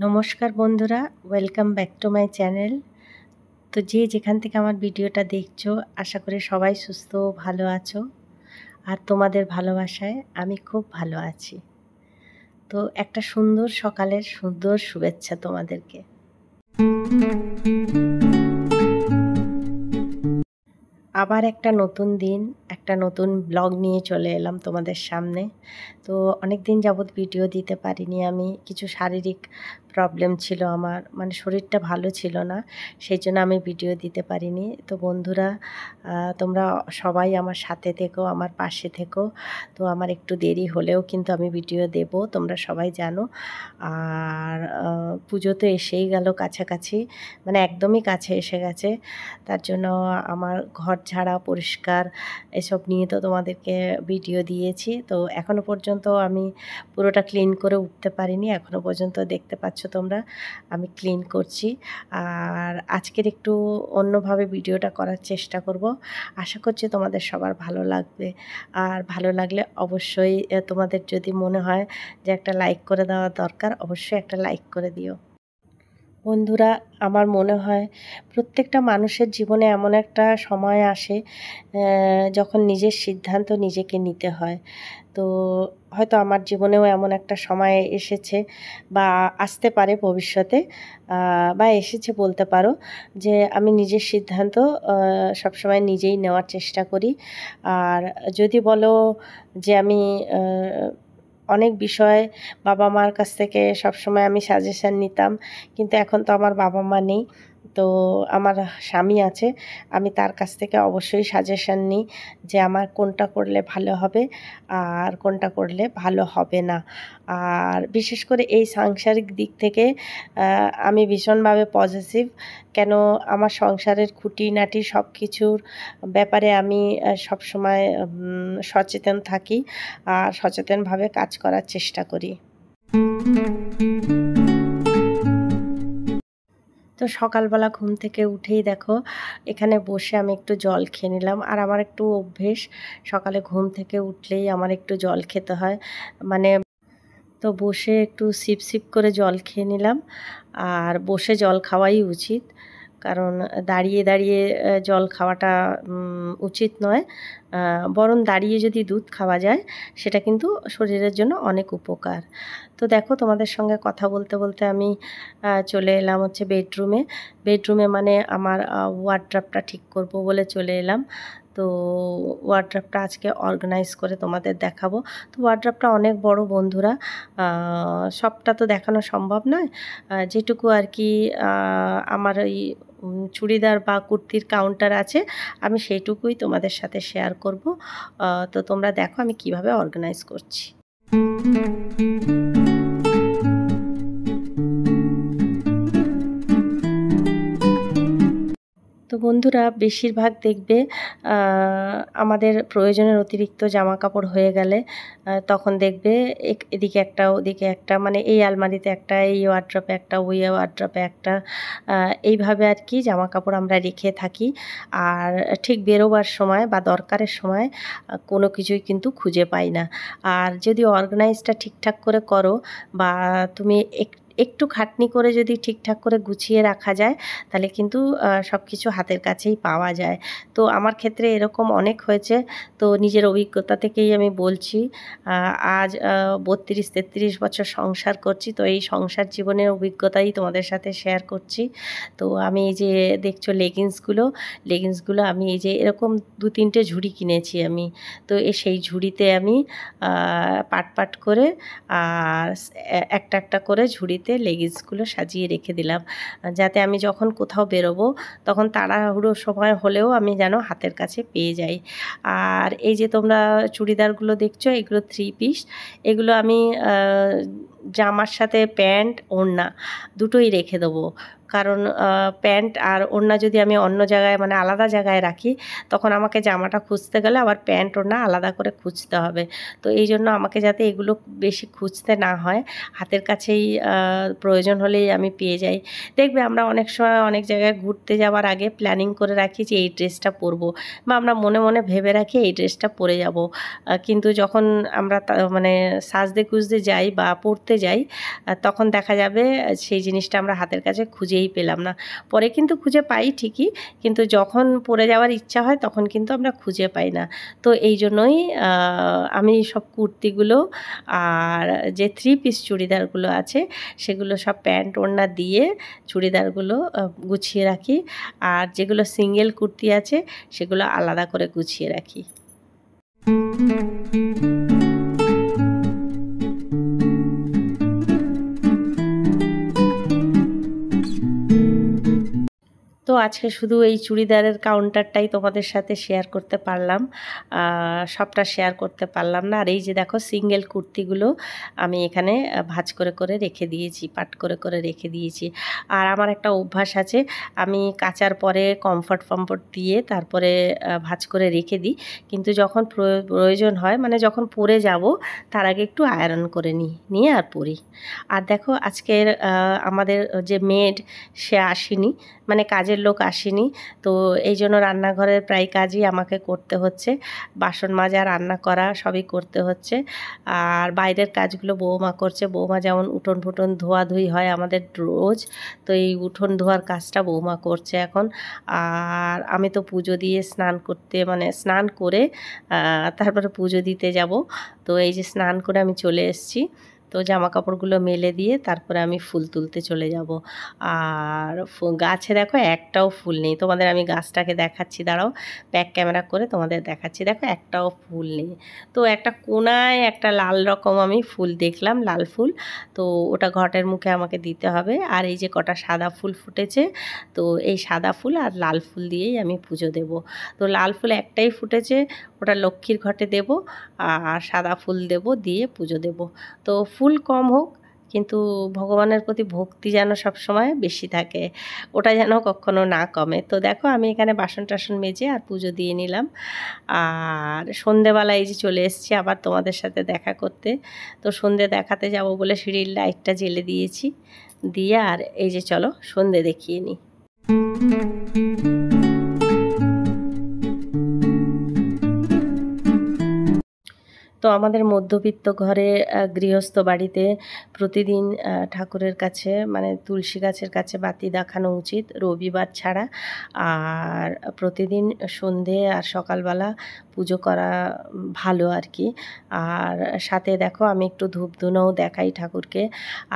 নমস্কার বন্ধুরা, welcome back to my channel. তো যে যেখান থেকে আমার ভিডিওটা দেখছো, আশা করি সবাই সুস্থ ও ভালো আছো। আর তোমাদের ভালোবাসায় আমি খুব ভালো আছি। তো একটা সুন্দর সকালের সুন্দর শুভেচ্ছা তোমাদেরকে। আবার একটা নতুন দিন, একটা নতুন ব্লগ নিয়ে চলে এলাম তোমাদের সামনে। তো অনেক দিন যাবৎ ভিডিও দিতে পারিনি আমি। কিছু শারীরিক প্রবলেম ছিল আমার, মানে শরীরটা ভালো ছিল না, সেই জন্য আমি ভিডিও দিতে পারিনি। তো বন্ধুরা, তোমরা সবাই আমার সাথে থেকো, আমার পাশে থেকো। তো আমার একটু দেরি হলেও কিন্তু আমি ভিডিও দেব, তোমরা সবাই জানো। আর পুজো তো এসেই গেল কাছাকাছি, মানে একদমই কাছে এসে গেছে। তার জন্য আমার ঘর ঝাড়া পরিষ্কার এসব নিয়ে তো তোমাদেরকে ভিডিও দিয়েছি। তো এখনও পর্যন্ত আমি পুরোটা ক্লিন করে উঠতে পারিনি, এখনও পর্যন্ত দেখতে পাচ্ছ তোমরা আমি ক্লিন করছি। আর আজকের একটু অন্যভাবে ভিডিওটা করার চেষ্টা করব, আশা করছি তোমাদের সবার ভালো লাগবে। আর ভালো লাগলে অবশ্যই তোমাদের যদি মনে হয় যে একটা লাইক করে দেওয়া দরকার, অবশ্যই একটা লাইক করে দিও। বন্ধুরা, আমার মনে হয় প্রত্যেকটা মানুষের জীবনে এমন একটা সময় আসে যখন নিজের সিদ্ধান্ত নিজেকে নিতে হয়। তো হয়তো আমার জীবনেও এমন একটা সময় এসেছে বা আসতে পারে ভবিষ্যতে, বা এসেছে বলতে পারো, যে আমি নিজের সিদ্ধান্ত সবসময় নিজেই নেওয়ার চেষ্টা করি। আর যদি বলো যে আমি অনেক বিষয় বাবা মার কাছ থেকে সবসময় আমি সাজেশান নিতাম, কিন্তু এখন তো আমার বাবা মা নেই। তো আমার স্বামী আছে, আমি তার কাছ থেকে অবশ্যই সাজেশান নিই যে আমার কোনটা করলে ভালো হবে আর কোনটা করলে ভালো হবে না। আর বিশেষ করে এই সাংসারিক দিক থেকে আমি ভীষণভাবে পজিটিভ। কেন, আমার সংসারের খুঁটিনাটি সব কিছুর ব্যাপারে আমি সবসময় সচেতন থাকি আর সচেতনভাবে কাজ করার চেষ্টা করি। তো সকালবেলা ঘুম থেকে উঠেই দেখো এখানে বসে আমি একটু জল খেয়ে নিলাম। আর আমার একটু অভ্যেস, সকালে ঘুম থেকে উঠলেই আমার একটু জল খেতে হয়, মানে তো বসে একটু সিপ সিপ করে জল খেয়ে নিলাম। আর বসে জল খাওয়াই উচিত, কারণ দাঁড়িয়ে দাঁড়িয়ে জল খাওয়াটা উচিত নয়। বরং দাঁড়িয়ে যদি দুধ খাওয়া যায় সেটা কিন্তু শরীরের জন্য অনেক উপকার। তো দেখো তোমাদের সঙ্গে কথা বলতে বলতে আমি চলে এলাম হচ্ছে বেডরুমে মানে আমার ওয়ার্ড্রপটা ঠিক করব বলে চলে এলাম। তো ওয়ার্ড্রপটা আজকে অর্গানাইজ করে তোমাদের দেখাবো। তো ওয়ার্ড্রপটা অনেক বড় বন্ধুরা, সবটা তো দেখানো সম্ভব নয়। যেটুকু আর কি আমার ওই চুড়িদার বা কুর্তির কাউন্টার আছে, আমি সেইটুকুই তোমাদের সাথে শেয়ার করব। তো তোমরা দেখো আমি কিভাবে অর্গানাইজ করছি। তো বন্ধুরা, বেশিরভাগ দেখবে আমাদের প্রয়োজনের অতিরিক্ত জামা কাপড় হয়ে গেলে তখন দেখবে এদিকে একটা ওদিকে একটা, মানে এই আলমারিতে একটা, এই ওয়ার্ড্রপে একটা, ওই ওয়ার্ড্রপে একটা, এইভাবে আর কি জামা কাপড় আমরা রেখে থাকি। আর ঠিক বেরোবার সময় বা দরকারের সময় কোনো কিছুই কিন্তু খুঁজে পাই না। আর যদি অর্গানাইজটা ঠিকঠাক করে করো বা তুমি একটু খাটনি করে যদি ঠিকঠাক করে গুছিয়ে রাখা যায়, তাহলে কিন্তু সব কিছু হাতের কাছেই পাওয়া যায়। তো আমার ক্ষেত্রে এরকম অনেক হয়েছে। তো নিজের অভিজ্ঞতা থেকেই আমি বলছি। আজ 32-33 বছর সংসার করছি, তো এই সংসার জীবনের অভিজ্ঞতাই তোমাদের সাথে শেয়ার করছি। তো আমি এই যে দেখছো লেগিংসগুলো আমি এই যে এরকম 2-3টে ঝুড়ি কিনেছি আমি। তো সেই ঝুড়িতে আমি পাট পাট করে আর একটা একটা করে ঝুড়িতে লেগিংসগুলো সাজিয়ে রেখে দিলাম, যাতে আমি যখন কোথাও বেরোবো তখন তাড়াহুড়ো সময় হলেও আমি যেন হাতের কাছে পেয়ে যাই। আর এই যে তোমরা চুড়িদারগুলো দেখছো, এগুলো 3 পিস। এগুলো আমি জামার সাথে প্যান্ট ওড়না দুটোই রেখে দেবো, কারণ প্যান্ট আর ওড়না যদি আমি অন্য জায়গায় মানে আলাদা জায়গায় রাখি তখন আমাকে জামাটা খুঁজতে গেলে আবার প্যান্ট ওড়না আলাদা করে খুঁজতে হবে। তো এই জন্য আমাকে যাতে এগুলো বেশি খুঁজতে না হয়, হাতের কাছেই প্রয়োজন হলেই আমি পেয়ে যাই। দেখবে আমরা অনেক সময় অনেক জায়গায় ঘুরতে যাওয়ার আগে প্ল্যানিং করে রাখি যে এই ড্রেসটা পরবো, বা আমরা মনে মনে ভেবে রাখি এই ড্রেসটা পরে যাব, কিন্তু যখন আমরা মানে সাজতে গুজতে যাই বা পরতে যাই তখন দেখা যাবে সেই জিনিসটা আমরা হাতের কাছে খুঁজেই পেলাম না। পরে কিন্তু খুঁজে পাই ঠিকই, কিন্তু যখন পরে যাওয়ার ইচ্ছা হয় তখন কিন্তু আমরা খুঁজে পাই না। তো এই জন্যই আমি সব কুর্তিগুলো আর যে 3 পিস চুড়িদারগুলো আছে সেগুলো সব প্যান্ট ওড়না দিয়ে চুড়িদারগুলো গুছিয়ে রাখি, আর যেগুলো সিঙ্গেল কুর্তি আছে সেগুলো আলাদা করে গুছিয়ে রাখি। তো আজকে শুধু এই চুড়িদারের কাউন্টারটাই তোমাদের সাথে শেয়ার করতে পারলাম, সবটা শেয়ার করতে পারলাম না। আর এই যে দেখো সিঙ্গেল কুর্তিগুলো আমি এখানে ভাঁজ করে করে রেখে দিয়েছি, পাট করে করে রেখে দিয়েছি। আর আমার একটা অভ্যাস আছে, আমি কাচার পরে কমফর্ট দিয়ে তারপরে ভাঁজ করে রেখে দিই, কিন্তু যখন প্রয়োজন হয় মানে যখন পরে যাব তার আগে একটু আয়রন করে নিয়ে আর পরি। আর দেখো আজকের আমাদের যে মেড সে আসেনি, মানে কাজের লোক আসেনি, তো এই জন্য রান্নাঘরের প্রায় কাজই আমাকে করতে হচ্ছে, বাসন মাজা রান্না করা সবই করতে হচ্ছে। আর বাইরের কাজগুলো বৌমা করছে। বৌমা যেমন উঠোন ফুটন ধোয়াধুয়ি হয় আমাদের রোজ, তো এই উঠোন ধোয়ার কাজটা বৌমা করছে এখন। আর আমি তো পুজো দিয়ে স্নান করে তারপরে পুজো দিতে যাব। তো এই যে স্নান করে আমি চলে এসেছি, তো জামা কাপড়গুলো মেলে দিয়ে তারপরে আমি ফুল তুলতে চলে যাব। আর গাছে দেখো একটাও ফুল নেই, তোমাদের আমি গাছটাকে দেখাচ্ছি, দাঁড়াও ব্যাক ক্যামেরা করে তোমাদের দেখাচ্ছি। দেখো একটাও ফুল নেই। তো একটা কোনায় একটা লাল রকম আমি ফুল দেখলাম, লাল ফুল, তো ওটা ঘটের মুখে আমাকে দিতে হবে। আর এই যে কটা সাদা ফুল ফুটেছে, তো এই সাদা ফুল আর লাল ফুল দিয়েই আমি পুজো দেব। তো লাল ফুল একটাই ফুটেছে, ওটা লক্ষ্মীর ঘটে দেব, আর সাদা ফুল দেব, দিয়ে পুজো দেব। তো ফুল কম হোক কিন্তু ভগবানের প্রতি ভক্তি যেন সবসময় বেশি থাকে, ওটা যেন কখনো না কমে। তো দেখো আমি এখানে বাসন টাসন মেজে আর পুজো দিয়ে নিলাম। আর সন্ধেবেলা এই যে চলে এসেছি আবার তোমাদের সাথে দেখা করতে। তো সন্ধে দেখাতে যাব বলে সিঁড়ির লাইটটা জ্বেলে দিয়েছি, দিয়ে আর এই যে চলো সন্ধে দেখিয়ে নিই। তো আমাদের মধ্যবিত্ত ঘরে গৃহস্থ বাড়িতে প্রতিদিন ঠাকুরের কাছে মানে তুলসী গাছের কাছে বাতি দেখানো উচিত রবিবার ছাড়া। আর প্রতিদিন সন্ধে আর সকালবেলা পুজো করা ভালো আর কি। আর সাথে দেখো আমি একটু ধূপ ধুনোও দেখাই ঠাকুরকে।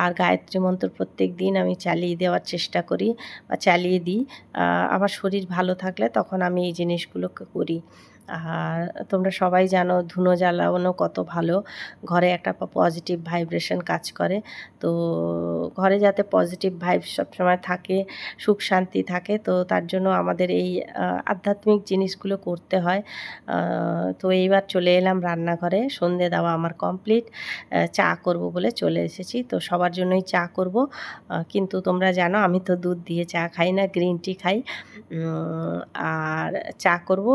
আর গায়ত্রী মন্ত্র প্রত্যেক দিন আমি চালিয়ে দেওয়ার চেষ্টা করি বা চালিয়ে দিই। আমার শরীর ভালো থাকলে তখন আমি এই জিনিসগুলোকে করি। আর তোমরা সবাই জানো ধুনো জ্বালানো কত ভালো, ঘরে একটা পজিটিভ ভাইব্রেশন কাজ করে। তো ঘরে যাতে পজিটিভ ভাইব সবসময় থাকে, সুখ শান্তি থাকে, তো তার জন্য আমাদের এই আধ্যাত্মিক জিনিসগুলো করতে হয়। তো এইবার চলে এলাম রান্নাঘরে, সন্ধে দেওয়া আমার কমপ্লিট, চা করব বলে চলে এসেছি। তো সবার জন্যই চা করব, কিন্তু তোমরা জানো আমি তো দুধ দিয়ে চা খাই না, গ্রিন টি খাই। আর চা করব,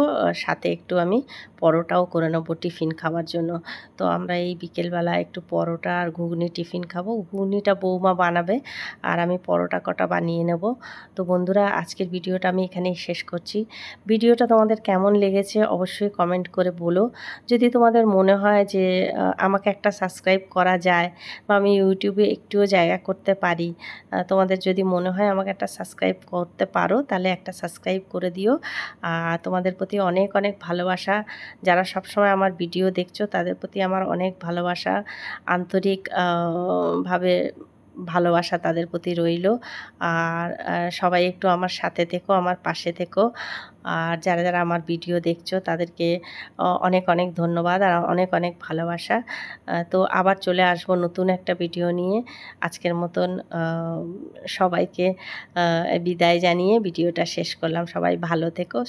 সাথে একটু আমি পরোটাও করে নেব টিফিন খাওয়ার জন্য। তো আমরা এই বিকেলবেলা একটু পরোটা আর ঘুগনি টিফিন খাবো। ঘুগনিটা বৌমা বানাবে আর আমি পরোটা কটা বানিয়ে নেব। তো বন্ধুরা আজকের ভিডিওটা আমি এখানেই শেষ করছি। ভিডিওটা তোমাদের কেমন লেগেছে অবশ্যই কমেন্ট করে বলো। যদি তোমাদের মনে হয় যে আমাকে একটা সাবস্ক্রাইব করা যায় বা আমি ইউটিউবে একটুও জায়গা করতে পারি, তোমাদের যদি মনে হয় আমাকে একটা সাবস্ক্রাইব করতে পারো তাহলে একটা সাবস্ক্রাইব করে দিও। তোমাদের প্রতি অনেক অনেক ভালোবাসা, যারা সবসময় আমার ভিডিও দেখছো তাদের প্রতি আমার অনেক ভালোবাসা, আন্তরিক ভাবে ভালোবাসা তাদের প্রতি রইল। আর সবাই একটু আমার সাথে থেকো, আমার পাশে থেকো। আর যারা যারা আমার ভিডিও দেখছো তাদেরকে অনেক অনেক ধন্যবাদ আর অনেক অনেক ভালোবাসা। তো আবার চলে আসবো নতুন একটা ভিডিও নিয়ে। আজকের মতন সবাইকে বিদায় জানিয়ে ভিডিওটা শেষ করলাম। সবাই ভালো থেকো।